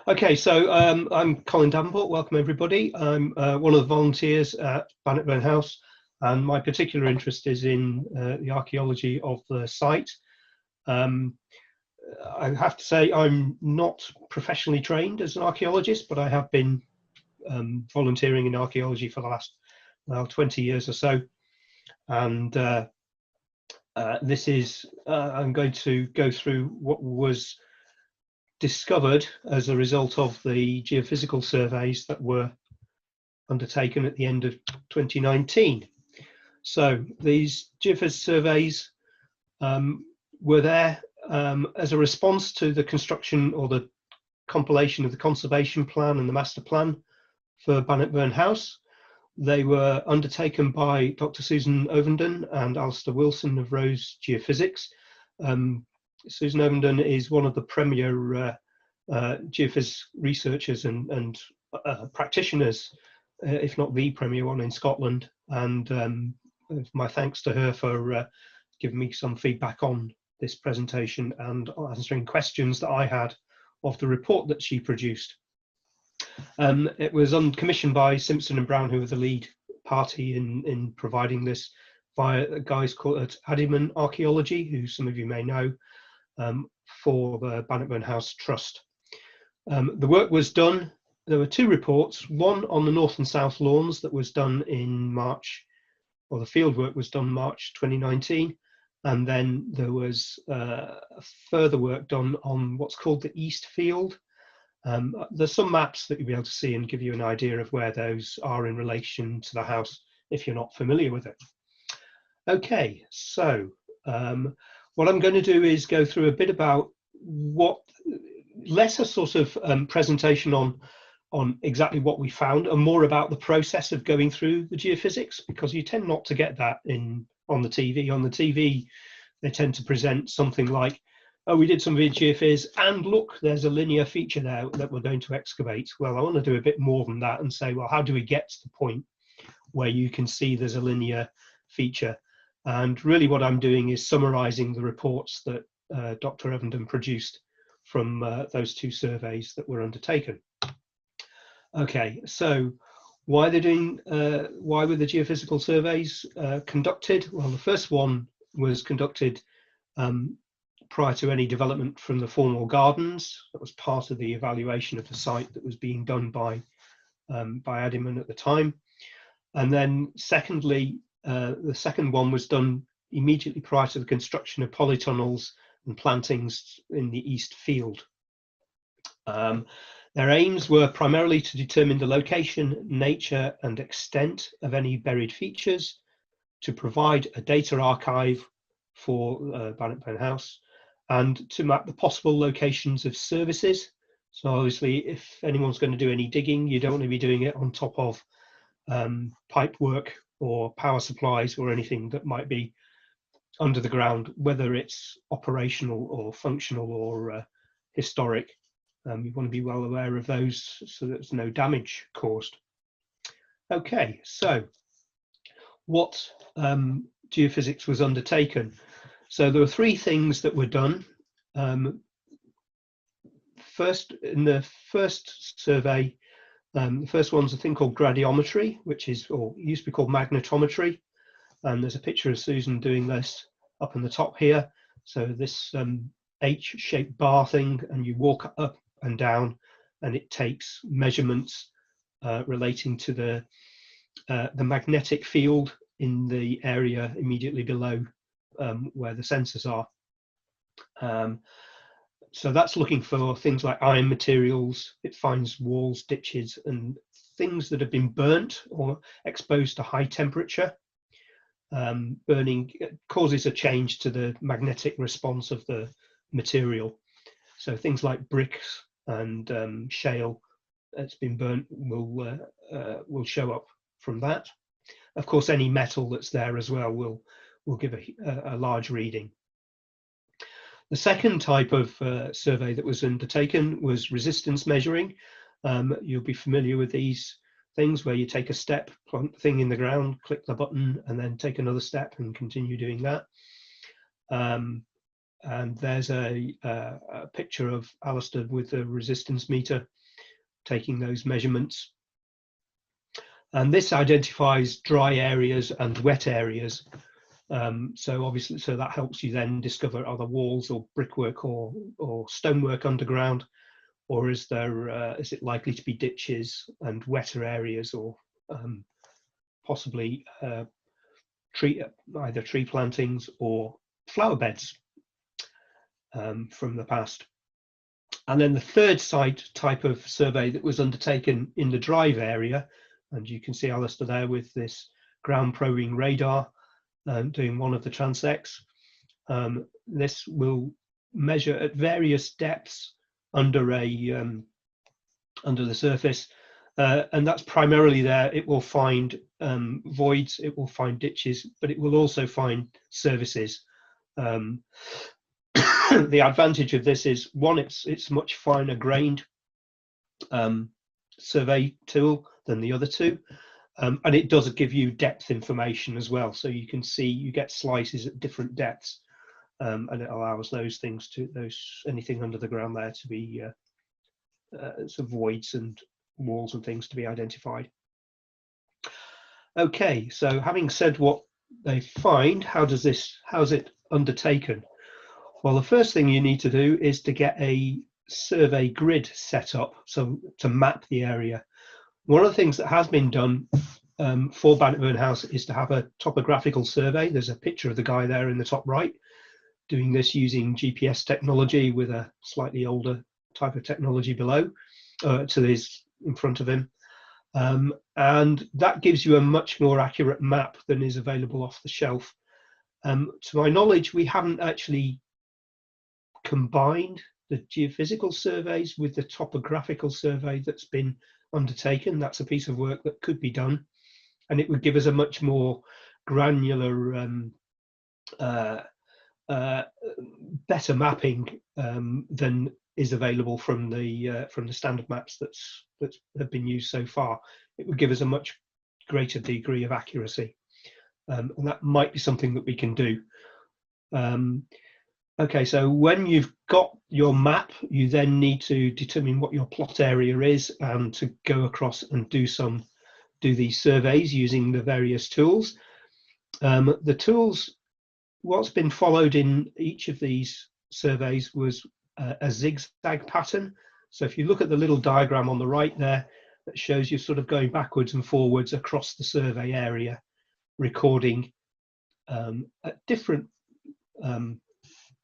Okay, so I'm Colin Davenport. Welcome, everybody. I'm one of the volunteers at Bannockburn House, and my particular interest is in the archaeology of the site. I have to say I'm not professionally trained as an archaeologist, but I have been volunteering in archaeology for the last 20 years or so. And this is, I'm going to go through what was discovered as a result of the geophysical surveys that were undertaken at the end of 2019. So these geophysical surveys were there as a response to the construction or the compilation of the conservation plan and the master plan for Bannockburn House. They were undertaken by Dr. Susan Ovenden and Alistair Wilson of Rose Geophysics. Susan Ovenden is one of the premier geophys researchers and practitioners, if not the premier one in Scotland. And my thanks to her for giving me some feedback on this presentation and answering questions that I had of the report that she produced. It was commissioned by Simpson and Brown, who were the lead party in providing this, via guys called Adiman Archaeology, who some of you may know, for the Bannockburnhousetrust. The work was done. There were two reports, one on the north and south lawns that was done in March, or the field work was done March 2019, and then there was further work done on what's called the East Field. There's some maps that you'll be able to see and give you an idea of where those are in relation to the house if you're not familiar with it. Okay, so what I'm going to do is go through a bit about less a sort of presentation on exactly what we found and more about the process of going through the geophysics, because you tend not to get that on the TV. On the TV, they tend to present something like, oh, we did some geophys and look, there's a linear feature there that we're going to excavate. Well, I want to do a bit more than that and say, well, how do we get to the point where you can see there's a linear feature? And really what I'm doing is summarizing the reports that Dr. Ovenden produced from those two surveys that were undertaken. Okay, so why were the geophysical surveys conducted? Well, the first one was conducted prior to any development from the formal gardens. That was part of the evaluation of the site that was being done by Adiman at the time. And then secondly, the second one was done immediately prior to the construction of polytunnels and plantings in the East Field. Their aims were primarily to determine the location, nature and extent of any buried features, to provide a data archive for Bannockburn House, and to map the possible locations of services. So obviously, if anyone's going to do any digging, you don't want to be doing it on top of pipe work or power supplies or anything that might be under the ground, whether it's operational or functional or historic. You want to be well aware of those so that there's no damage caused. Okay, so what geophysics was undertaken? So there were three things that were done. First, in the first survey, the first one's a thing called gradiometry, which is, or used to be called magnetometry. And there's a picture of Susan doing this up in the top here. So this H-shaped bar thing, and you walk up and down, and it takes measurements relating to the magnetic field in the area immediately below where the sensors are. So that's looking for things like iron materials. It finds walls, ditches, and things that have been burnt or exposed to high temperature. Burning causes a change to the magnetic response of the material. So things like bricks and shale that's been burnt will show up from that. Of course, any metal that's there as well will give a large reading. The second type of survey that was undertaken was resistance measuring. You'll be familiar with these things where you take a step, plant the thing in the ground, click the button, and then take another step and continue doing that. and there's a picture of Alistair with the resistance meter taking those measurements. And this identifies dry areas and wet areas. So obviously, so that helps you then discover, are there walls or brickwork or stonework underground, or is it likely to be ditches and wetter areas, or possibly either tree plantings or flower beds from the past. And then the third type of survey that was undertaken in the drive area, and you can see Alistair there with this ground probing radar doing one of the transects. This will measure at various depths under the surface, and that's primarily there. It will find voids, it will find ditches, but it will also find services. The advantage of this is, one, it's much finer grained survey tool than the other two, and it does give you depth information as well, so you can see, you get slices at different depths, and it allows anything under the ground there to be some voids and walls and things to be identified. Okay, so having said what they find, how's it undertaken? Well, the first thing you need to do is to get a survey grid set up, so to map the area. One of the things that has been done for Bannockburn House is to have a topographical survey. There's a picture of the guy there in the top right doing this using GPS technology with a slightly older type of technology below, in front of him. And that gives you a much more accurate map than is available off the shelf. To my knowledge, we haven't actually combined the geophysical surveys with the topographical survey that's been undertaken. That's a piece of work that could be done, and it would give us a much more granular, better mapping than is available from the standard maps that have been used so far. It would give us a much greater degree of accuracy, and that might be something that we can do. Okay, so when you've got your map, you then need to determine what your plot area is, and to go across and do these surveys using the various tools. The tools, what's been followed in each of these surveys was a zigzag pattern. So if you look at the little diagram on the right there, that shows you sort of going backwards and forwards across the survey area, recording at different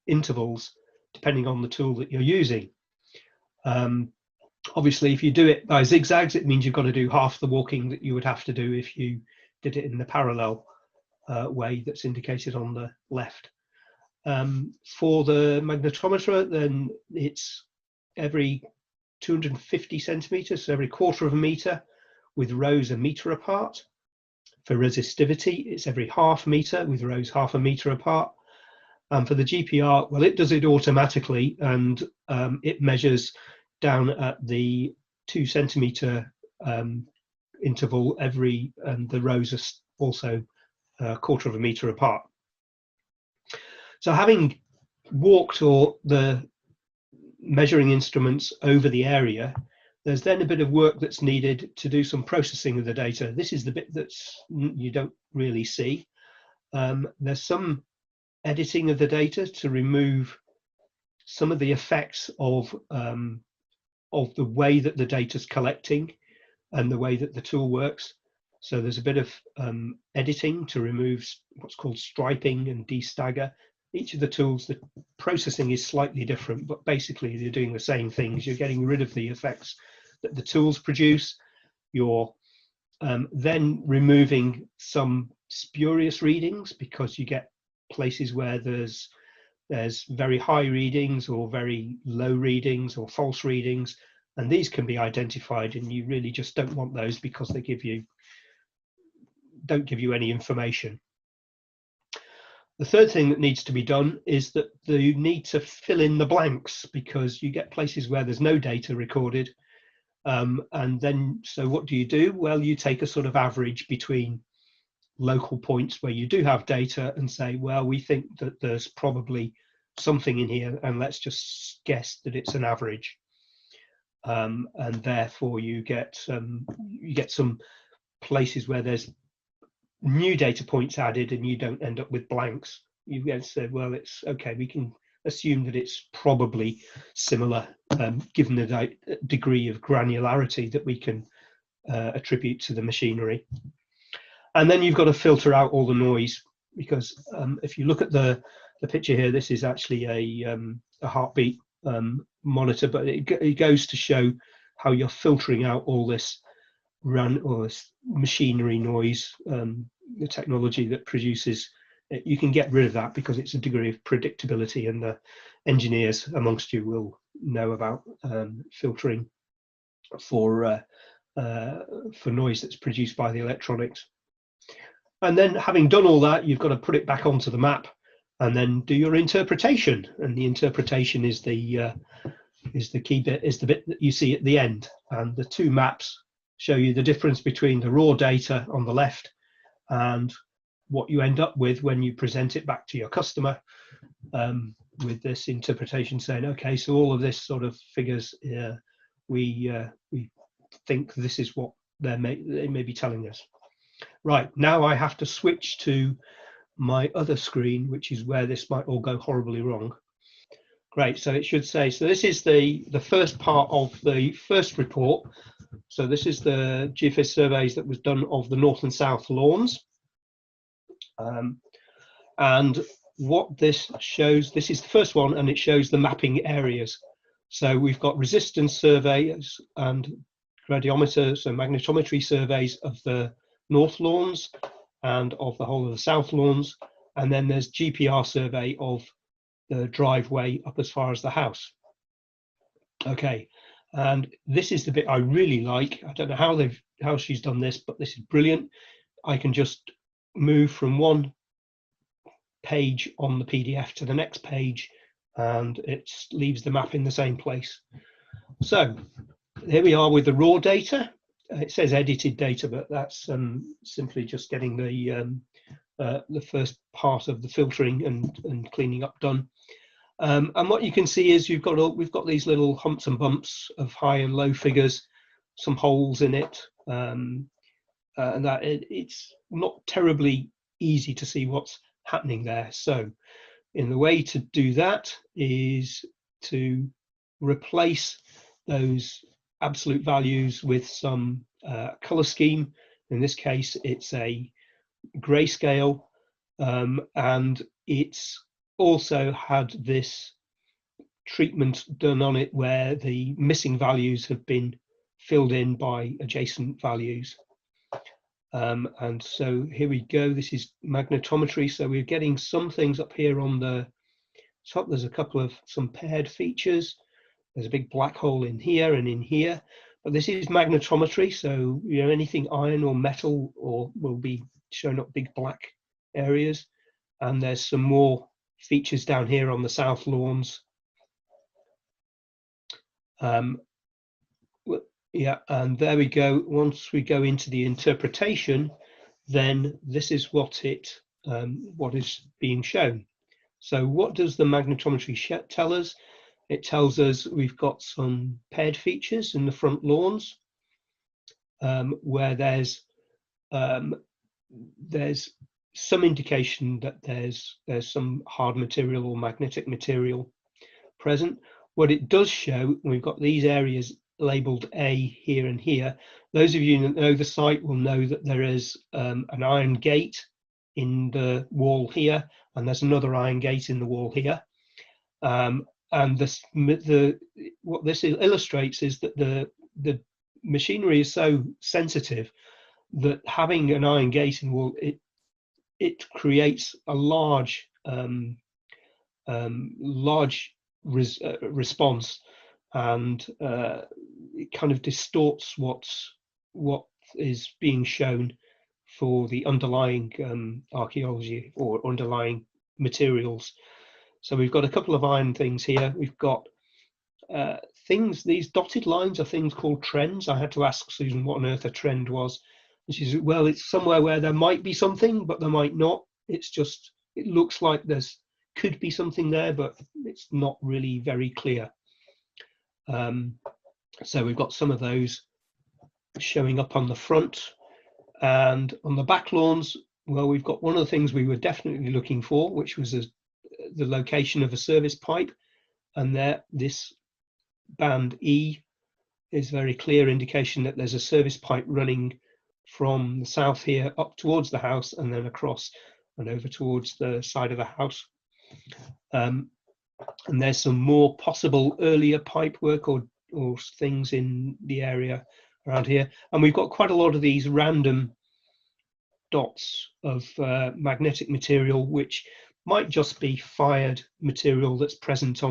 intervals depending on the tool that you're using. Obviously, if you do it by zigzags, it means you've got to do half the walking that you would have to do if you did it in the parallel way that's indicated on the left. For the magnetometer, then it's every 250 centimeters, so every quarter of a meter, with rows a meter apart. For resistivity, it's every half meter with rows half a meter apart. And for the GPR, well, it does it automatically, and it measures down at the 2 centimeter interval and the rows are also a quarter of a meter apart. So having walked the measuring instruments over the area, there's then a bit of work that's needed to do some processing of the data. This is the bit that's you don't really see. There's some editing of the data to remove some of the effects of the way that the data's collecting and the way that the tool works. So there's a bit of editing to remove what's called striping and de-stagger. Each of the tools, the processing is slightly different, but basically they're doing the same things. You're getting rid of the effects that the tools produce. You're then removing some spurious readings, because you get places where there's very high readings or very low readings or false readings, and these can be identified, and you really just don't want those because they don't give you any information. The third thing that needs to be done is that you need to fill in the blanks, because you get places where there's no data recorded, and then so what do? Well, you take a sort of average between local points where you do have data and say, well, we think that there's probably something in here, and let's just guess that it's an average. And therefore you get some places where there's new data points added and you don't end up with blanks. You get to say, well, it's okay, we can assume that it's probably similar, given the degree of granularity that we can attribute to the machinery. And then you've got to filter out all the noise, because if you look at the picture here, this is actually a heartbeat monitor, but it goes to show how you're filtering out all this this machinery noise, the technology that produces. You can get rid of that because it's a degree of predictability, and the engineers amongst you will know about filtering for noise that's produced by the electronics. And then, having done all that, you've got to put it back onto the map and then do your interpretation. And the interpretation is the key bit, is the bit that you see at the end. And the two maps show you the difference between the raw data on the left and what you end up with when you present it back to your customer, with this interpretation saying, okay, so all of this sort of figures, we think this is what they may be telling us. Right, now I have to switch to my other screen, which is where this might all go horribly wrong. Great, so it should say, so this is the first part of the first report. So this is the geophys surveys that was done of the north and south lawns. And what this shows, this is the first one, and it shows the mapping areas. So we've got resistance surveys and gradiometer, so magnetometry surveys of the north lawns and of the whole of the south lawns. And then there's GPR survey of the driveway up as far as the house. Okay, and this is the bit I really like. I don't know how she's done this, but this is brilliant. I can just move from one page on the PDF to the next page, and it leaves the map in the same place. So here we are with the raw data. It says edited data, but that's simply just getting the first part of the filtering and cleaning up done. And what you can see is we've got these little humps and bumps of high and low figures, some holes in it, and that it's not terribly easy to see what's happening there. So in the way to do that is to replace those absolute values with some color scheme. In this case, it's a grayscale, and it's also had this treatment done on it where the missing values have been filled in by adjacent values. And so here we go. This is magnetometry. So we're getting some things up here on the top. There's a couple of some paired features. There's a big black hole in here and in here. But this is magnetometry. So anything iron or metal will be showing up big black areas. And there's some more features down here on the south lawns. Yeah, and there we go. Once we go into the interpretation, then this is what is being shown. So what does the magnetometry tell us? It tells us we've got some paired features in the front lawns, where there's some indication that there's some hard material or magnetic material present. What it does show, we've got these areas labeled A here and here. Those of you that know the site will know that there is an iron gate in the wall here, and there's another iron gate in the wall here. And what this illustrates is that the machinery is so sensitive that having an iron gate in the wall, it creates a large response, and it kind of distorts what is being shown for the underlying archaeology or underlying materials. So we've got a couple of iron things here. We've got these dotted lines are things called trends. I had to ask Susan what on earth a trend was. And she said, well, it's somewhere where there might be something, but there might not. It's just, it looks like there's could be something there, but it's not really very clear. So we've got some of those showing up on the front, and on the back lawns, well, we've got one of the things we were definitely looking for, which was the location of a service pipe, and there, this band E is very clear indication that there's a service pipe running from the south here up towards the house and then across and over towards the side of the house. And there's some more possible earlier pipe work or things in the area around here. And we've got quite a lot of these random dots of magnetic material, which might just be fired material that's present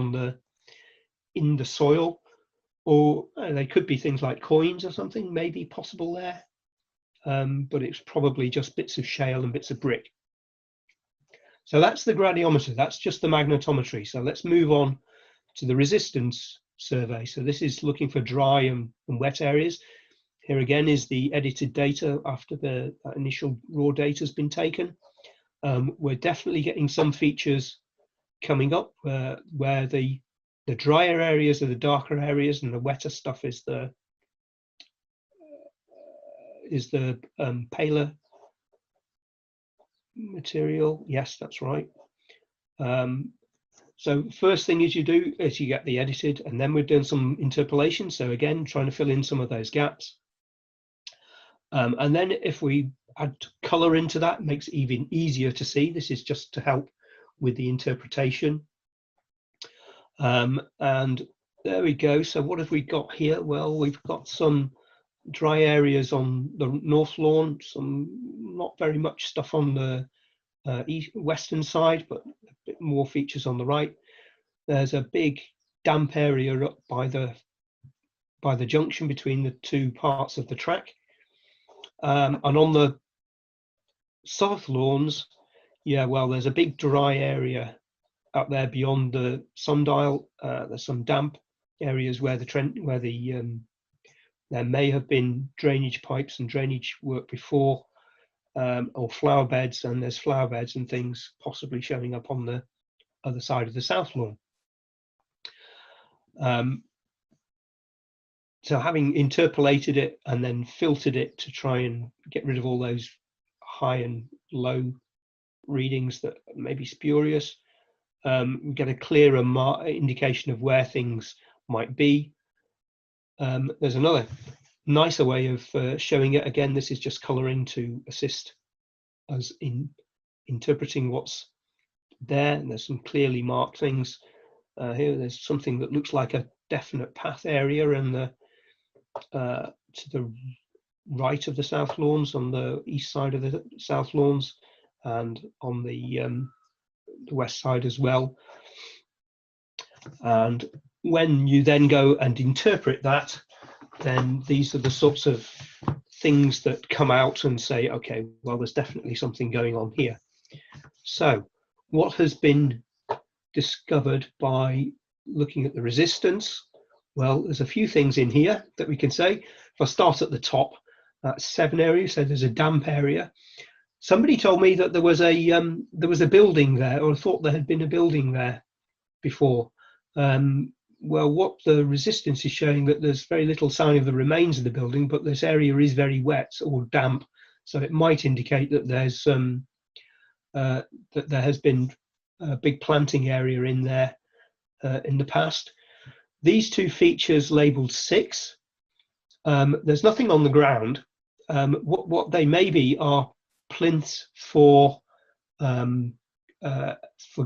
in the soil, or they could be things like coins or something, maybe possible there. But it's probably just bits of shale and bits of brick. So that's the gradiometer, that's just the magnetometry. So let's move on to the resistance survey. So this is looking for dry and wet areas. Here again is the edited data after the initial raw data has been taken. We're definitely getting some features coming up where the drier areas are the darker areas and the wetter stuff is the paler material. Yes, that's right. So first thing is you do is you get the edited, and then we've done some interpolation. So again, trying to fill in some of those gaps. And then if we add color into that, it makes it even easier to see. This is just to help with the interpretation. And there we go. So what have we got here? Well, we've got some dry areas on the north lawn, some not very much stuff on the western side, but a bit more features on the right. There's a big damp area up by the junction between the two parts of the track. And on the south lawns, yeah, well, there's a big dry area up there beyond the sundial. There's some damp areas where there may have been drainage pipes and drainage work before, or flower beds, and there's flower beds and things possibly showing up on the other side of the south lawn. So having interpolated it and then filtered it to try and get rid of all those high and low readings that may be spurious, we get a clearer indication of where things might be. There's another nicer way of showing it. Again, this is just coloring to assist us in interpreting what's there. And there's some clearly marked things. Here there's something that looks like a definite path area, and to the right of the south lawns, on the east side of the south lawns, and on the west side as well. And when you then go and interpret that, then these are the sorts of things that come out and say, okay, well, there's definitely something going on here. So what has been discovered by looking at the resistance? Well, there's a few things in here that we can say. If I start at the top, that's 7 areas, so there's a damp area. Somebody told me that there was a building there, or thought there had been a building there before. Well, what the resistance is showing, that there's very little sign of the remains of the building, but this area is very wet or damp, so it might indicate that there's that there has been a big planting area in there in the past. These two features labelled 6. There's nothing on the ground. What they may be are plinths for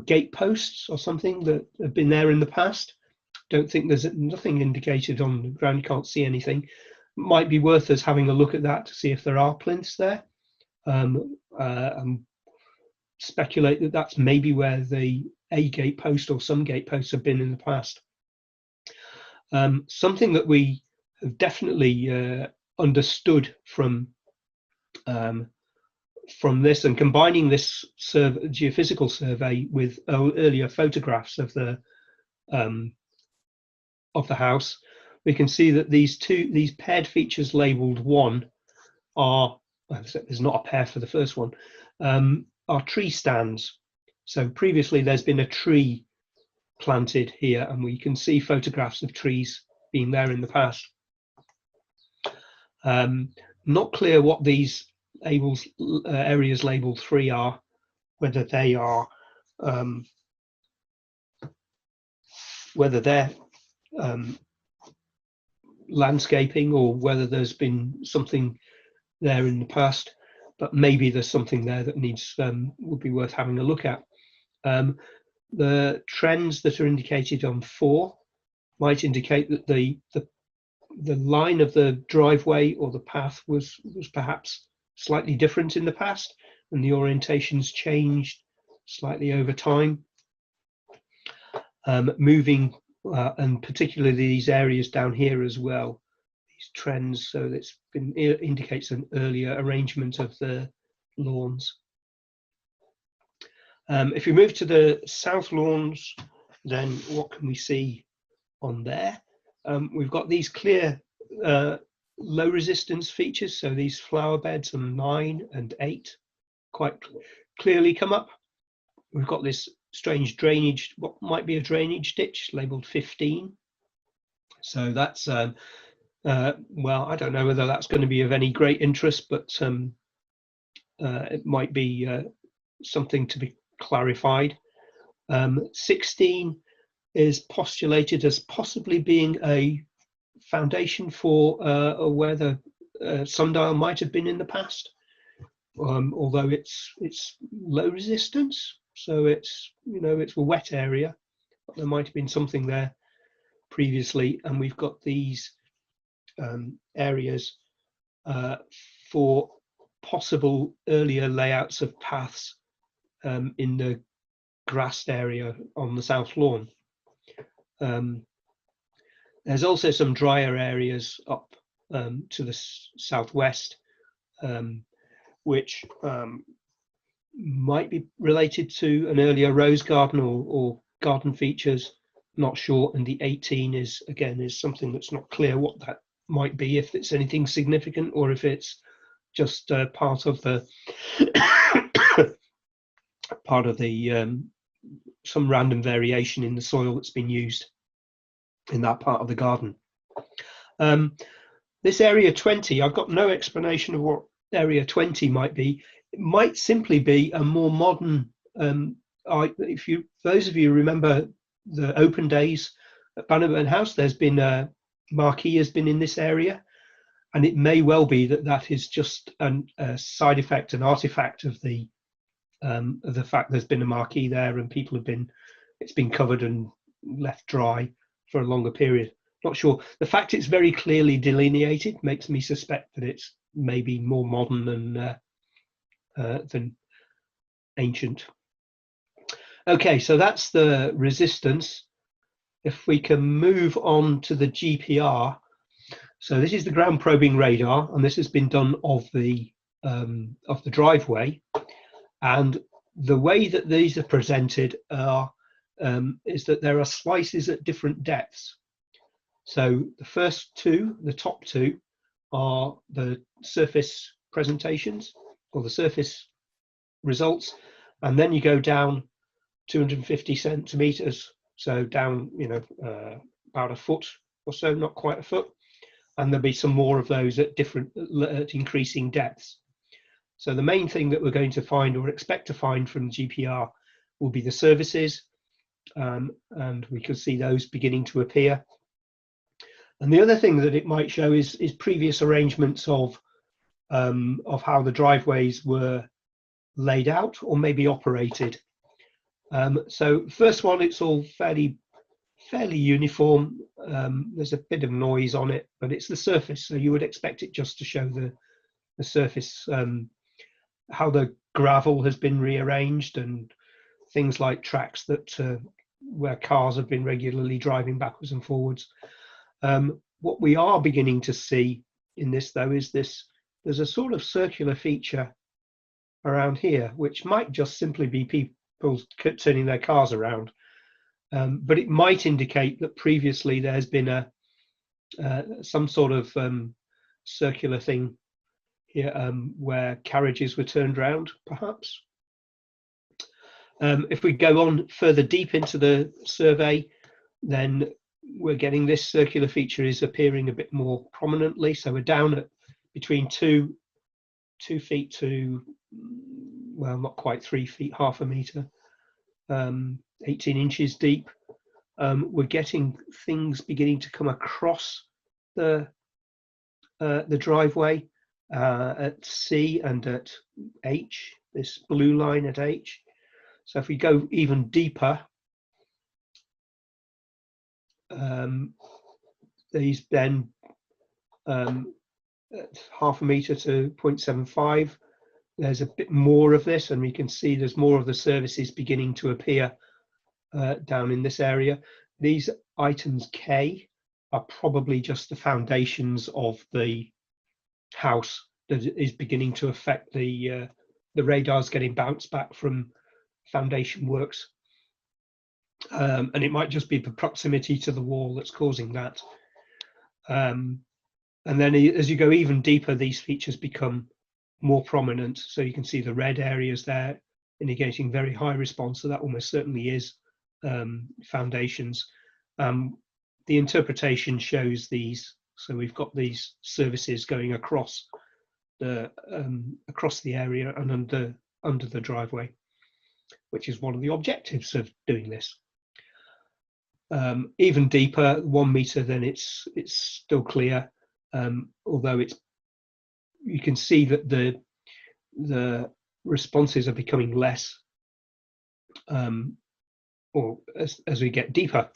gate posts or something that have been there in the past. Don't think there's nothing indicated on the ground. You can't see anything. Might be worth us having a look at that to see if there are plinths there. Speculate that that's maybe where a gate post or some gate posts have been in the past. Something that we have definitely understood from this, and combining this geophysical survey with earlier photographs of the house, we can see that these paired features labelled 1 are, there's not a pair for the first one, are tree stands. So previously there's been a tree planted here, and we can see photographs of trees being there in the past. Not clear what these areas labelled 3 are, whether they are whether they're landscaping or whether there's been something there in the past, but maybe there's something there that needs would be worth having a look at. The trends that are indicated on 4 might indicate that the line of the driveway or the path was perhaps slightly different in the past, and the orientations changed slightly over time. Moving and particularly these areas down here as well, these trends, so that's been indicates an earlier arrangement of the lawns. If we move to the south lawns, then what can we see on there? We've got these clear low resistance features, so these flower beds on 9 and 8 quite clearly come up. We've got this strange drainage, what might be a drainage ditch labelled 15. So that's, well, I don't know whether that's going to be of any great interest, but it might be something to be clarified. 16 is postulated as possibly being a foundation for where the sundial might have been in the past, although it's low resistance, so it's, you know, it's a wet area, but there might have been something there previously. And we've got these areas for possible earlier layouts of paths in the grassed area on the south lawn. There's also some drier areas up to the southwest, which might be related to an earlier rose garden or garden features, not sure. And the 18 is, again, is something that's not clear what that might be, if it's anything significant or if it's just part of the part of the some random variation in the soil that's been used in that part of the garden. This area 20, I've got no explanation of what area 20 might be. It might simply be a more modern, if you, those of you remember the open days at Bannockburn House, there's been a marquee has been in this area, and it may well be that that is just a side effect, an artifact of the fact there's been a marquee there and people have been, it's been covered and left dry for a longer period. Not sure. The fact it's very clearly delineated makes me suspect that it's maybe more modern than ancient. Okay, so that's the resistance. If we can move on to the GPR. So this is the ground probing radar, and this has been done of the driveway. And the way that these are presented are is that there are slices at different depths. So the first two, the top two, are the surface presentations or the surface results, and then you go down 250 centimeters, so down, you know, about a foot or so, not quite a foot, and there'll be some more of those at different at increasing depths. So the main thing that we're going to find or expect to find from GPR will be the surfaces, and we can see those beginning to appear. And the other thing that it might show is previous arrangements of how the driveways were laid out or maybe operated. So first one, it's all fairly uniform. There's a bit of noise on it, but it's the surface, so you would expect it just to show the surface, how the gravel has been rearranged and things like tracks that where cars have been regularly driving backwards and forwards. What we are beginning to see in this, though, is there's a sort of circular feature around here, which might just simply be people turning their cars around, but it might indicate that previously there's been some sort of circular thing here where carriages were turned round, perhaps. If we go on further deep into the survey, then we're getting this circular feature is appearing a bit more prominently. So we're down at between 2 feet to, well, not quite 3 feet, half a meter, 18 inches deep. We're getting things beginning to come across the driveway at C and at H, this blue line at H. So if we go even deeper, these then at half a meter to 0.75, there's a bit more of this, and we can see there's more of the services beginning to appear down in this area. These items K are probably just the foundations of the house that is beginning to affect the radars getting bounced back from foundation works. And it might just be the proximity to the wall that's causing that. And then as you go even deeper, these features become more prominent. So you can see the red areas there indicating very high response. So that almost certainly is foundations. The interpretation shows these. So we've got these services going across the area and under the driveway, which is one of the objectives of doing this. Even deeper, 1 meter, then it's still clear, although you can see that the responses are becoming less, or as we get deeper.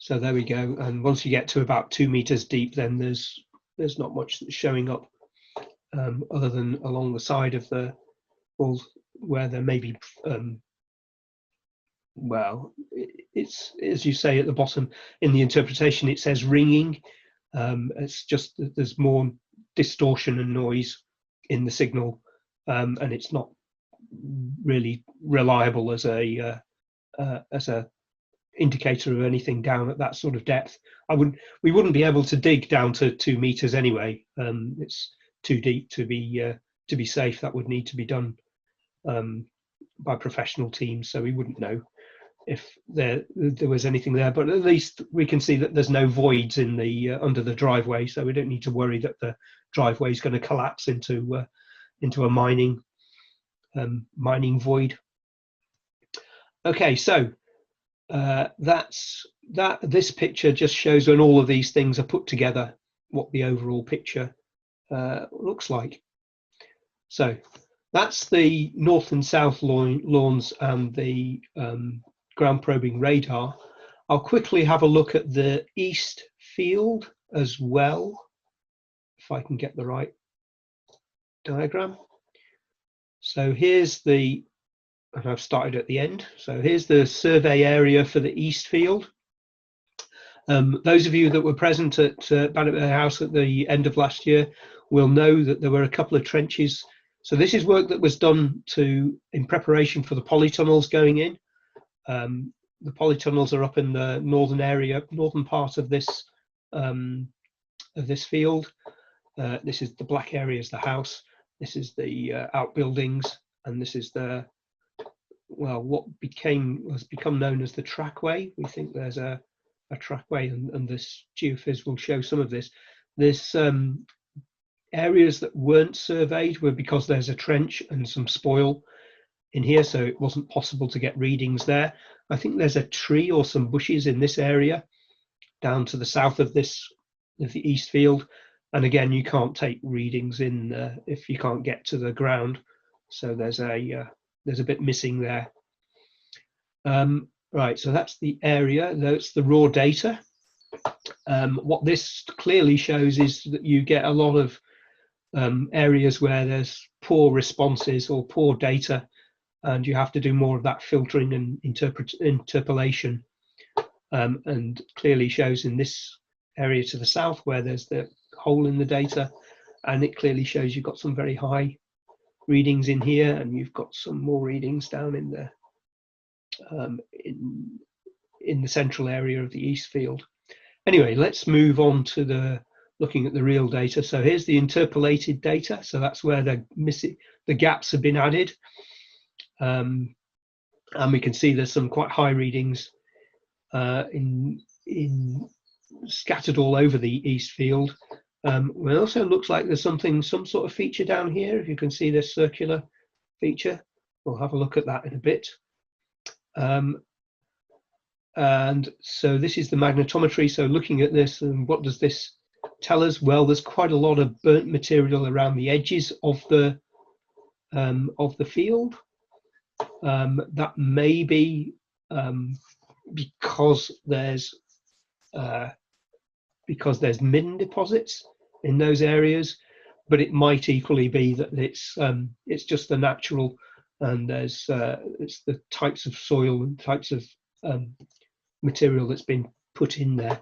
So there we go. And once you get to about 2 meters deep, then there's not much that's showing up, other than along the side of the walls where there may be. Well, it's, as you say at the bottom in the interpretation, it says ringing. It's just that there's more distortion and noise in the signal, and it's not really reliable as a indicator of anything down at that sort of depth. We wouldn't be able to dig down to 2 meters anyway. It's too deep to be safe. That would need to be done by professional teams, so we wouldn't know if there was anything there. But at least we can see that there's no voids in the under the driveway, so we don't need to worry that the driveway is going to collapse into a mining void. Okay, so this picture just shows when all of these things are put together what the overall picture looks like. So that's the north and south lawns and the ground probing radar. I'll quickly have a look at the east field as well, if I can get the right diagram. So here's and I've started at the end. So here's the survey area for the east field. Those of you that were present at Bannockburn House at the end of last year will know that there were a couple of trenches. So this is work that was done in preparation for the polytunnels going in. The polytunnels are up in the northern part of this field. This is the black area is the house. This is the outbuildings, and this is what has become known as the trackway. We think there's a trackway, and this geophys will show some of this. This areas that weren't surveyed were because there's a trench and some spoil in here, so it wasn't possible to get readings there. I think there's a tree or some bushes in this area down to the south of the east field, and again you can't take readings in if you can't get to the ground, so there's a bit missing there. Right, so that's the area, that's the raw data. What this clearly shows is that you get a lot of areas where there's poor responses or poor data, and you have to do more of that filtering and interpolation, and clearly shows in this area to the south where there's the hole in the data, and it clearly shows you've got some very high readings in here, and you've got some more readings down in the central area of the east field. Anyway, let's move on to looking at the real data. So here's the interpolated data. So that's where the gaps have been added. and we can see there's some quite high readings in scattered all over the east field. It also looks like there's some sort of feature down here. If you can see this circular feature, we'll have a look at that in a bit. And so this is the magnetometry. So looking at this, and what does this tell us? Well, there's quite a lot of burnt material around the edges of the field. That may be because there's min deposits in those areas, but it might equally be that it's just the natural, and there's it's the types of soil and types of material that's been put in there.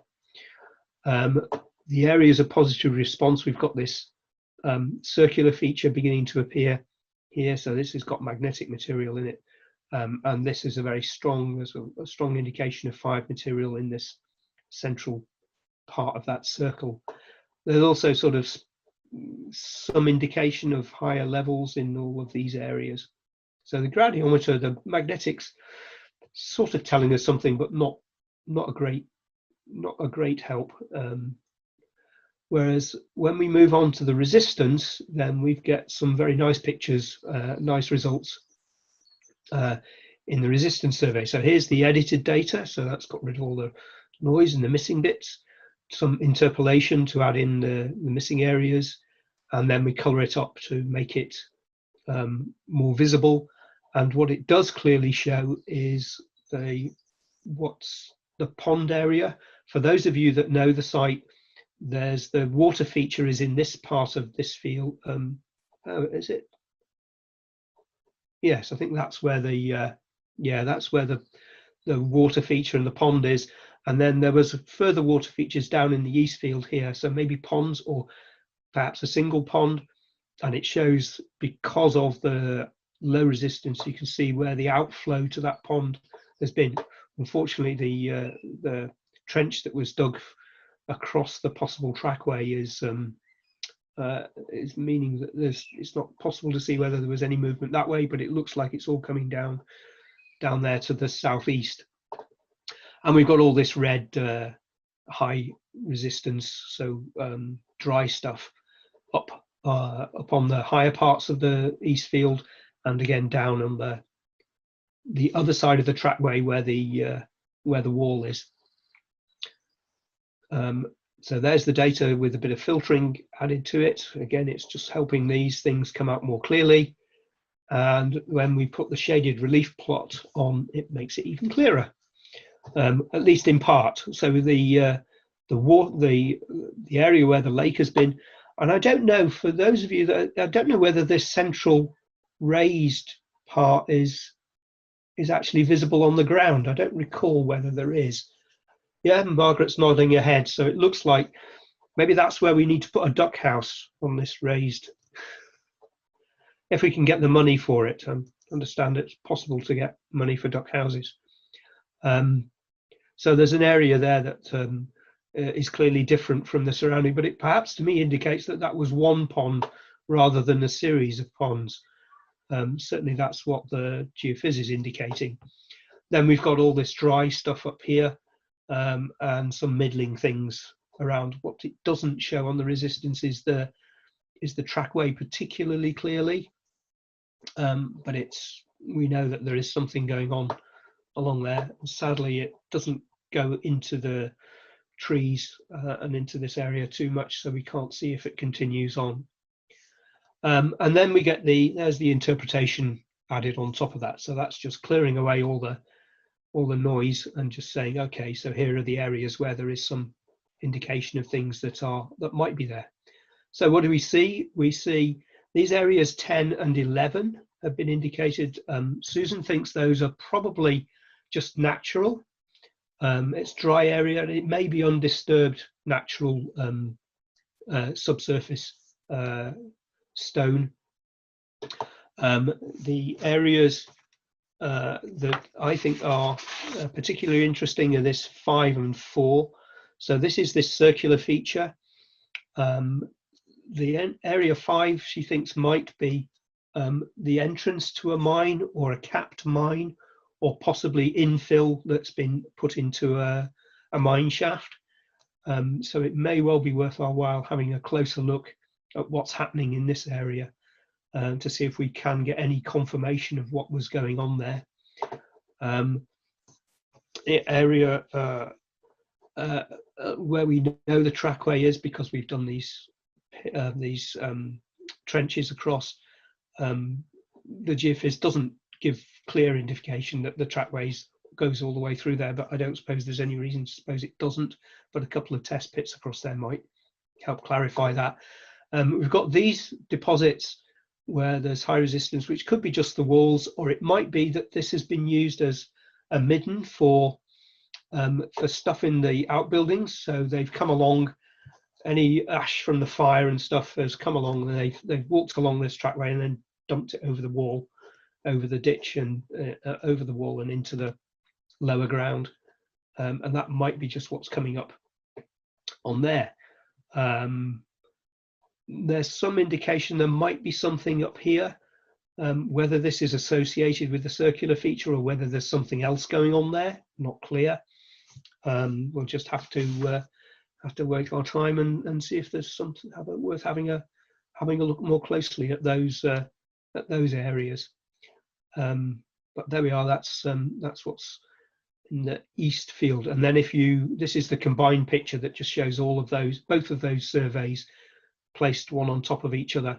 The areas of positive response, we've got this circular feature beginning to appear here. So this has got magnetic material in it, and this is a strong indication of fired material in this central part of that circle. There's also sort of some indication of higher levels in all of these areas. So the gradiometer, the magnetics, sort of telling us something, but not a great help. Whereas when we move on to the resistance, then we get some very nice pictures, nice results in the resistance survey. So here's the edited data. So that's got rid of all the noise and the missing bits, some interpolation to add in the missing areas, and then we color it up to make it more visible. And what it does clearly show is what's the pond area. For those of you that know the site, there's the water feature is in this part of this field. Oh, is it? Yes, I think that's where that's where the water feature and the pond is. And then there was further water features down in the east field here. So maybe ponds, or perhaps a single pond. And it shows, because of the low resistance, you can see where the outflow to that pond has been. Unfortunately, the trench that was dug across the possible trackway is meaning that it's not possible to see whether there was any movement that way, but it looks like it's all coming down there to the southeast. And we've got all this red high resistance, so dry stuff up on the higher parts of the east field, and again down on the other side of the trackway where the wall is. So there's the data with a bit of filtering added to it. Again, it's just helping these things come out more clearly. And when we put the shaded relief plot on, it makes it even clearer, at least in part. So the area where the lake has been, and I don't know, for those of you that, I don't know whether this central raised part is actually visible on the ground. I don't recall whether there is. Yeah, Margaret's nodding her head, so it looks like maybe that's where we need to put a duck house on this raised, if we can get the money for it. I understand it's possible to get money for duck houses. So there's an area there that is clearly different from the surrounding, but it perhaps to me indicates that was one pond rather than a series of ponds. Certainly that's what the geophys is indicating. Then we've got all this dry stuff up here, and some middling things around. What it doesn't show on the resistance is the trackway particularly clearly, but we know that there is something going on along there. Sadly, it doesn't go into the trees and into this area too much, so we can't see if it continues on. And then we get there's the interpretation added on top of that. So that's just clearing away all the noise and just saying, okay, so here are the areas where there is some indication of things that might be there. So what do we see? We see these areas 10 and 11 have been indicated. Susan thinks those are probably just natural. It's dry area, and it may be undisturbed natural subsurface stone. The areas that I think are particularly interesting are this 5 and 4. So this is this circular feature. The area 5, she thinks, might be the entrance to a mine or a capped mine, or possibly infill that's been put into a mine shaft. So it may well be worth our while having a closer look at what's happening in this area to see if we can get any confirmation of what was going on there. The area where we know the trackway is, because we've done these trenches across, the geophys doesn't give clear indication that the trackways goes all the way through there, but I don't suppose there's any reason to suppose it doesn't, but a couple of test pits across there might help clarify that. We've got these deposits where there's high resistance, which could be just the walls, or it might be that this has been used as a midden for stuff in the outbuildings. So they've come along, any ash from the fire and stuff has come along, and they've walked along this trackway and then dumped it over the wall, over the ditch, and over the wall and into the lower ground. And that might be just what's coming up on there. There's some indication there might be something up here, whether this is associated with the circular feature or whether there's something else going on there, not clear. We'll just have to wait our time and see if there's something worth having a look more closely at those areas. But there we are. That's what's in the east field. And then this is the combined picture that just shows all of those, both of those surveys placed one on top of each other,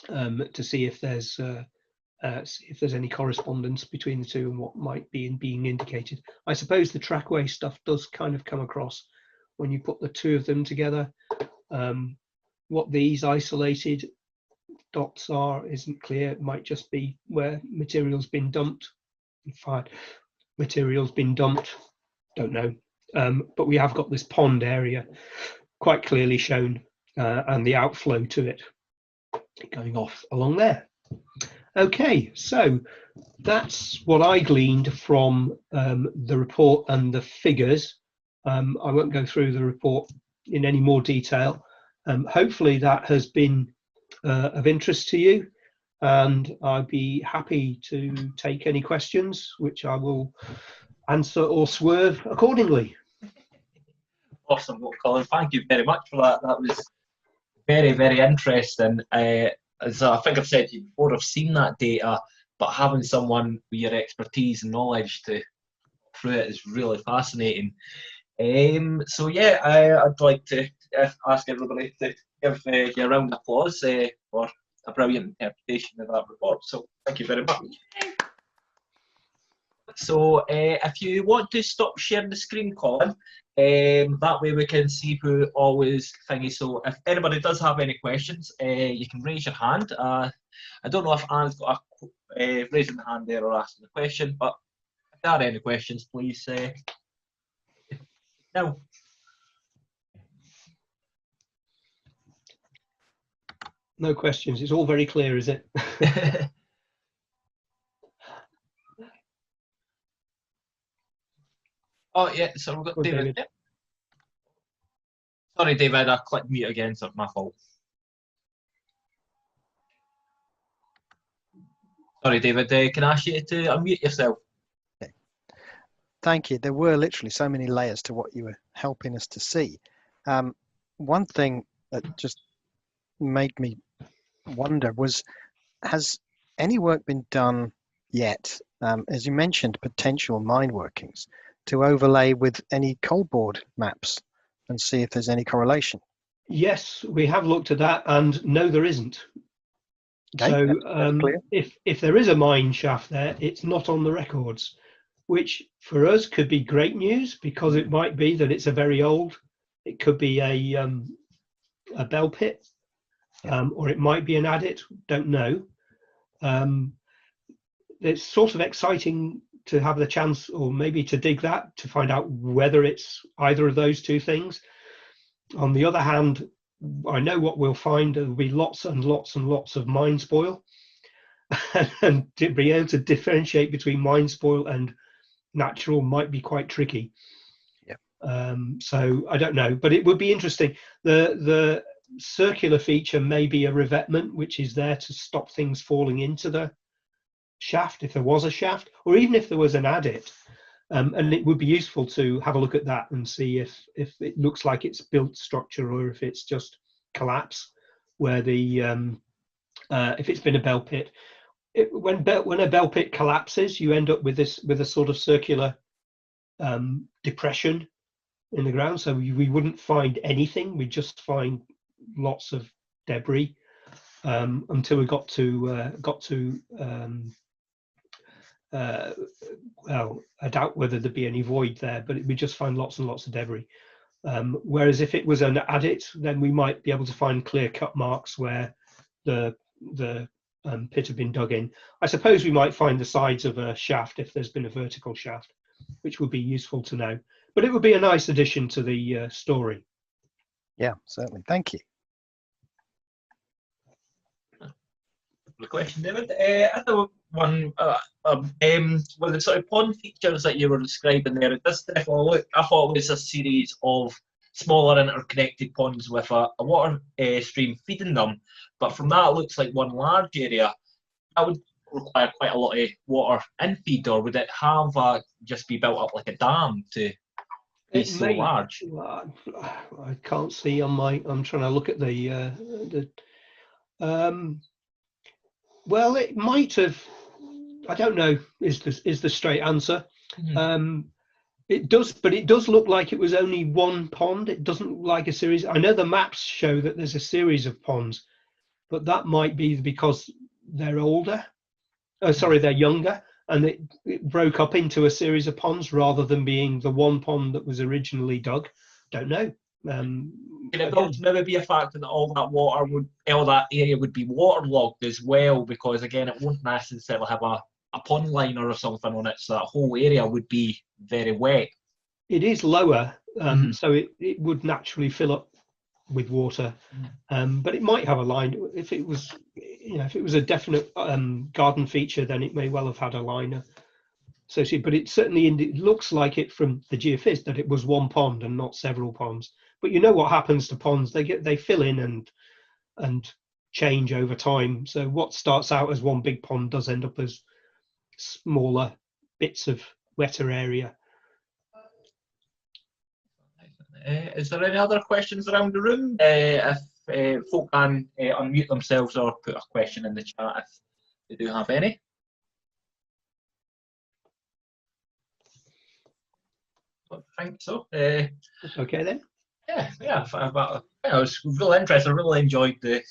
to see if there's any correspondence between the two and what might be being indicated. I suppose the trackway stuff does kind of come across when you put the two of them together. What these isolated dots are isn't clear. It might just be where material's been dumped, fired material's been dumped, don't know. But we have got this pond area quite clearly shown, and the outflow to it going off along there. Okay, so that's what I gleaned from the report and the figures. I won't go through the report in any more detail. Hopefully that has been of interest to you, and I'd be happy to take any questions, which I will answer or swerve accordingly. Awesome. Well, Colin, thank you very much for that. That was very, very interesting. As I think I've said to you before, I've seen that data, but having someone with your expertise and knowledge to through it is really fascinating. So yeah, I'd like to ask everybody to give you a round of applause for a brilliant interpretation of that report. So thank you very much. So if you want to stop sharing the screen, Colin, that way we can see who always thingy. So if anybody does have any questions, you can raise your hand. I don't know if Anne's got a raising the hand there or asking the question, but if there are any questions, please no. No questions. It's all very clear, is it? Oh yeah, so we've got Go, David. David. Yeah. Sorry, David, I clicked mute again, so it's my fault. Sorry, David, can I ask you to unmute yourself? Okay. Thank you. There were literally so many layers to what you were helping us to see. One thing that just made me wonder was, has any work been done yet, as you mentioned, potential mine workings, to overlay with any coal board maps and see if there's any correlation? Yes, we have looked at that, and no, there isn't. Okay, so clear. If there is a mine shaft there, it's not on the records, which for us could be great news, because it might be that it's a very old, it could be a bell pit, or it might be an adit, don't know. It's sort of exciting to have the chance, or maybe to dig that, to find out whether it's either of those two things. On the other hand, I know what we'll find. There'll be lots and lots and lots of mine spoil, and to be able to differentiate between mine spoil and natural might be quite tricky. Yeah. So I don't know, but it would be interesting. The circular feature may be a revetment, which is there to stop things falling into the shaft, if there was a shaft, or even if there was an adit. And it would be useful to have a look at that and see if it looks like it's built structure or if it's just collapse, where the if it's been a bell pit. When a bell pit collapses, you end up with a sort of circular depression in the ground. So we wouldn't find anything. We just find lots of debris until we got to well, I doubt whether there'd be any void there, but we just find lots and lots of debris. Whereas if it was an adit, then we might be able to find clear cut marks where the pit had been dug in. I suppose we might find the sides of a shaft if there's been a vertical shaft, which would be useful to know. But it would be a nice addition to the story. Yeah, certainly. Thank you. The question, David. Other one, with the sort of pond features that you were describing there, it does definitely look, I thought it was a series of smaller interconnected ponds with a water stream feeding them, but from that it looks like one large area. That would require quite a lot of water infeed, or would it have just be built up like a dam to be so large? I can't see on my, I'm trying to look at the well, it might have, I don't know, is the straight answer. It does, but it does look like it was only one pond. It doesn't look like a series. I know the maps show that there's a series of ponds, but that might be because they're older. Oh, sorry, they're younger, and it broke up into a series of ponds rather than being the one pond that was originally dug. Don't know. Can it maybe be a factor that all that area would be waterlogged as well? Because again, it won't necessarily have a pond liner or something on it, so that whole area would be very wet. It is lower, so it would naturally fill up with water, but it might have a line. If it was, if it was a definite garden feature, then it may well have had a liner. So, but it certainly it looks like it from the geophys that it was one pond and not several ponds. But you know what happens to ponds? They fill in and change over time. So what starts out as one big pond does end up as smaller bits of wetter area. Is there any other questions around the room? If folk can unmute themselves or put a question in the chat if they do have any. I think so. Okay then. Yeah. I was really interested. I really enjoyed the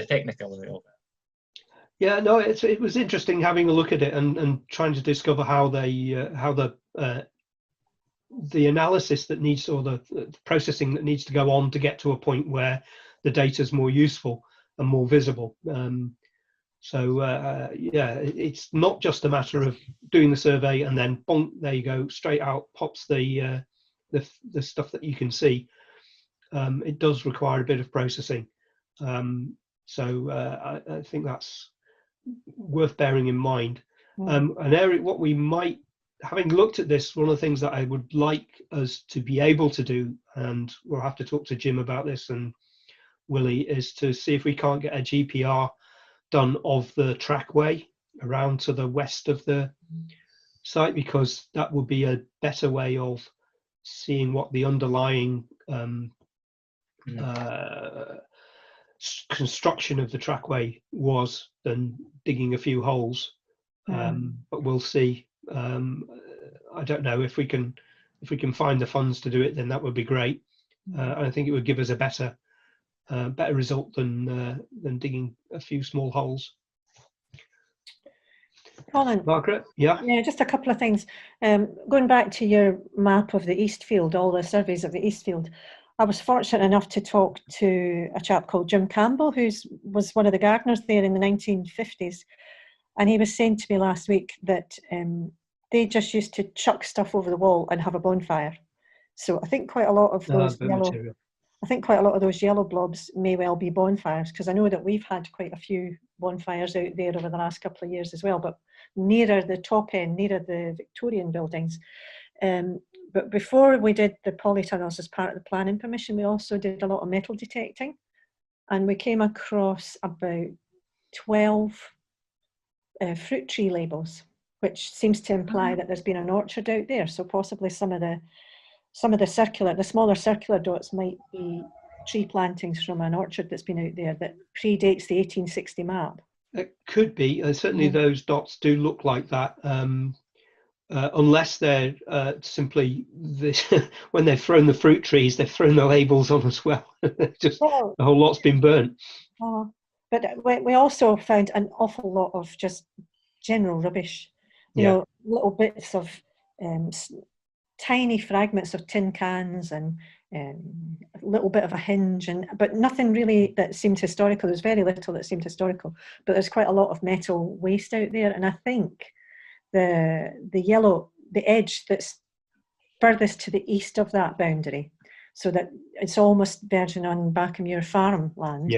technical of it. Yeah, no, it was interesting having a look at it and trying to discover how the analysis that needs, or the processing that needs to go on to get to a point where the data is more useful and more visible. Yeah, it's not just a matter of doing the survey and then bonk, there you go, straight out pops the stuff that you can see. It does require a bit of processing. I think that's worth bearing in mind. An area, what we might, having looked at this, one of the things that I would like us to be able to do, and we'll have to talk to Jim about this and Willie, is to see if we can't get a GPR done of the trackway around to the west of the site, because that would be a better way of seeing what the underlying construction of the trackway was than digging a few holes. But we'll see. I don't know if we can find the funds to do it, then that would be great. I think it would give us a better result than digging a few small holes. Colin, Margaret, yeah, just a couple of things. Going back to your map of the Eastfield, all the surveys of the Eastfield, I was fortunate enough to talk to a chap called Jim Campbell, who was one of the gardeners there in the 1950s, and he was saying to me last week that they just used to chuck stuff over the wall and have a bonfire. So I think quite a lot of those yellow blobs may well be bonfires, because I know that we've had quite a few bonfires out there over the last couple of years as well, but nearer the top end, nearer the Victorian buildings. But before we did the polytunnels as part of the planning permission, we also did a lot of metal detecting, and we came across about 12 fruit tree labels, which seems to imply that there's been an orchard out there. So possibly some of the smaller circular dots might be tree plantings from an orchard that's been out there that predates the 1860 map. It could be. Certainly those dots do look like that, unless they're simply this, when they've thrown the fruit trees, they've thrown the labels on as well. Just the whole lot's been burnt. But we also found an awful lot of just general rubbish, you know, little bits of tiny fragments of tin cans and a little bit of a hinge, but nothing really that seemed historical. There's very little that seemed historical, but there's quite a lot of metal waste out there. And I think the edge that's furthest to the east of that boundary, so that it's almost verging on Bacamure farmland.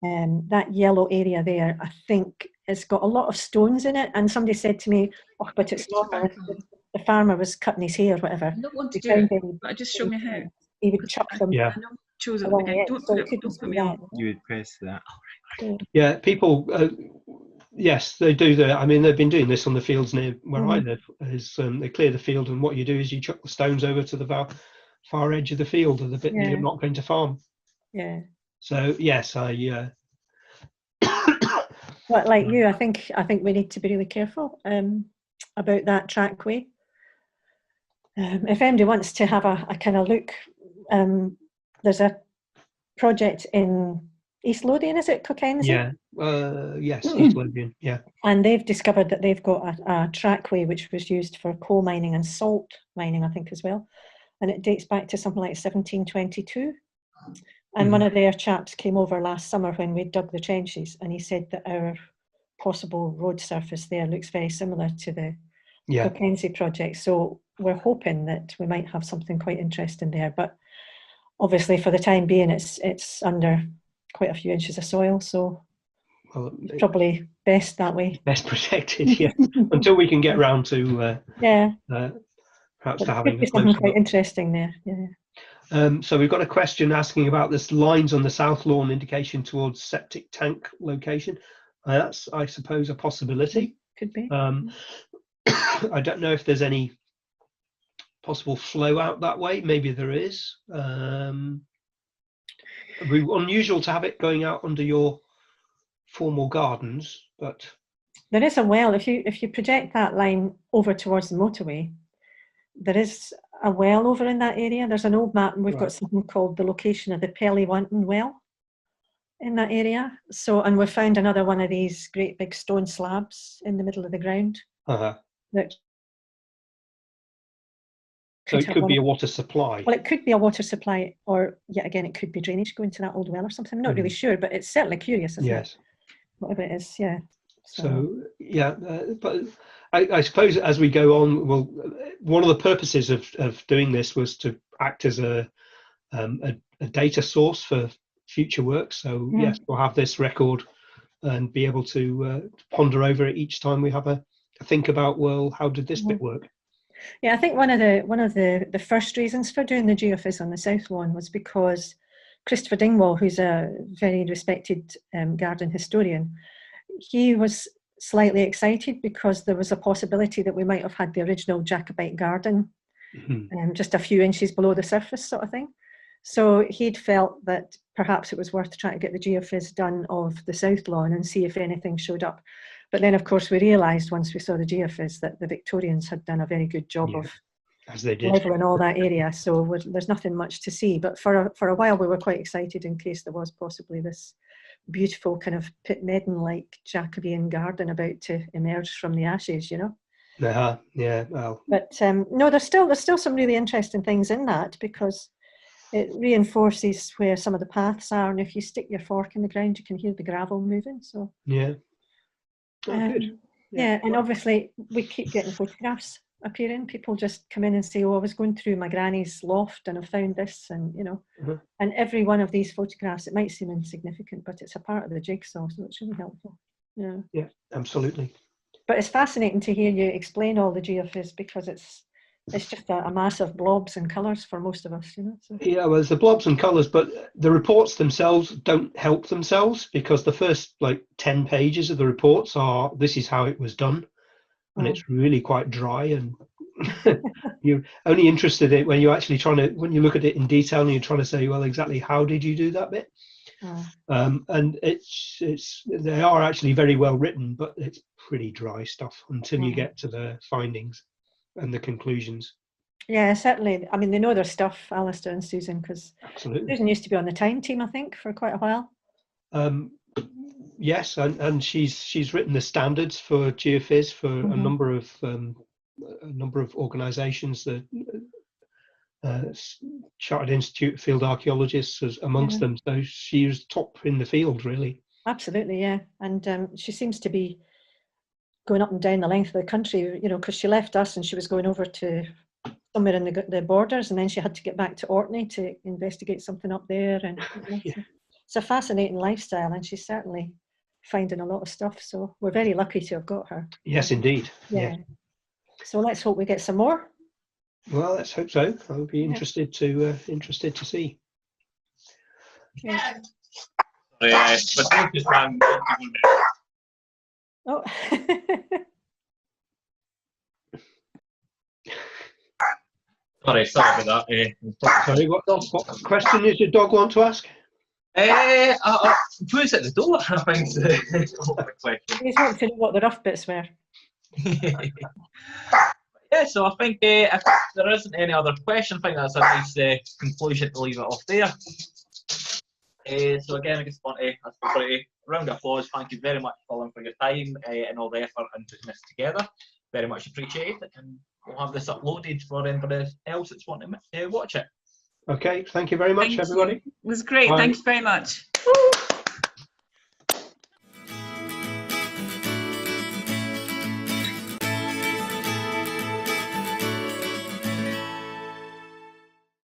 That yellow area there, I think it's got a lot of stones in it. And somebody said to me, "Oh, but it's normal. The farmer was cutting his hay or whatever. I don't want to do it, but just show me how. He would chuck them. I know chose at the beginning. Don't put me on. You would press that. Yeah, people. Yes, they do that. I mean, they've been doing this on the fields near where I live. They clear the field, and what you do is you chuck the stones over to the far edge of the field, or the bit that you're not going to farm. Yeah. So yes, I. But like you, I think we need to be really careful about that trackway. If anybody wants to have a kind of look, there's a project in East Lothian, is it Cockenzie? Yes, East Lothian, And they've discovered that they've got a trackway which was used for coal mining and salt mining, I think, as well. And it dates back to something like 1722. And one of their chaps came over last summer when we dug the trenches, and he said that our possible road surface there looks very similar to the Cockenzie project. So we're hoping that we might have something quite interesting there. But obviously, for the time being, it's under quite a few inches of soil, so it's probably best that way. Best protected, until we can get round to perhaps to having something quite interesting there. So we've got a question asking about this lines on the south lawn indication towards septic tank location. That's, I suppose, a possibility. Could be. I don't know if there's any possible flow out that way. Maybe there is. It'd be unusual to have it going out under your formal gardens, but there is a well. If you project that line over towards the motorway, there is a well over in that area. There's an old map, and we've got something called the location of the Pellywanton well in that area. So, and we've found another one of these great big stone slabs in the middle of the ground. That so it could be a water supply. Well, it could be a water supply, or yet again, it could be drainage going to that old well or something. I'm not really sure, but it's certainly curious, isn't it? Whatever it is, So but I suppose as we go on, well, one of the purposes of doing this was to act as a data source for future work. So yes, we'll have this record and be able to ponder over it each time we have a think about, well, how did this bit work? Yeah, I think one of the first reasons for doing the geophys on the South Lawn was because Christopher Dingwall, who's a very respected garden historian, he was slightly excited because there was a possibility that we might have had the original Jacobite garden just a few inches below the surface, sort of thing. So he'd felt that perhaps it was worth trying to get the geophys done of the South Lawn and see if anything showed up. But then, of course, we realised once we saw the geophys that the Victorians had done a very good job of levelling all that area. So there's nothing much to see. But for a while, we were quite excited in case there was possibly this beautiful kind of Pitt Meaden-like Jacobean garden about to emerge from the ashes, you know. Well. But no, there's still some really interesting things in that, because it reinforces where some of the paths are, and if you stick your fork in the ground, you can hear the gravel moving. So good. And obviously we keep getting photographs appearing. People just come in and say, "Oh, I was going through my granny's loft and I found this," and you know, and every one of these photographs, it might seem insignificant, but it's a part of the jigsaw, so it's really helpful. Yeah, absolutely. But it's fascinating to hear you explain all the geophys, because it's it's just a mass of blobs and colours for most of us, you know. So. Yeah, well, there's the blobs and colours, but the reports themselves don't help themselves, because the first like 10 pages of the reports are, this is how it was done, and it's really quite dry, and you're only interested in it when you're actually when you look at it in detail and you're trying to say, well, exactly how did you do that bit? And they are actually very well written, but it's pretty dry stuff until you get to the findings and the conclusions. Yeah, certainly. I mean, they know their stuff, Alistair and Susan, because Absolutely. Susan used to be on the time team, I think, for quite a while. Yes, and she's written the standards for geophys for a number of organisations. The Chartered Institute of Field Archaeologists is amongst them, so she's top in the field, really. Absolutely, yeah. And she seems to be going up and down the length of the country, you know, because she left us and she was going over to somewhere in the borders, and then she had to get back to Orkney to investigate something up there. And it's a fascinating lifestyle, and she's certainly finding a lot of stuff. So we're very lucky to have got her. Yes, indeed. Yeah. So let's hope we get some more. Well, let's hope so. I would be interested to see. Okay. Oh. Sorry about that. Sorry, what question did your dog want to ask? Who's at the door? I think the question. He's wanting to know what the rough bits were. Yeah, so I think if there isn't any other question, I think that's a nice conclusion to leave it off there. So again, I just want to ask everybody a round of applause. Thank you very much, Colin, for your time and all the effort in putting this together. Very much appreciated, and we'll have this uploaded for anybody else that's wanting to watch it. Okay, thank you very much, everybody. It was great. Bye. Thanks very much.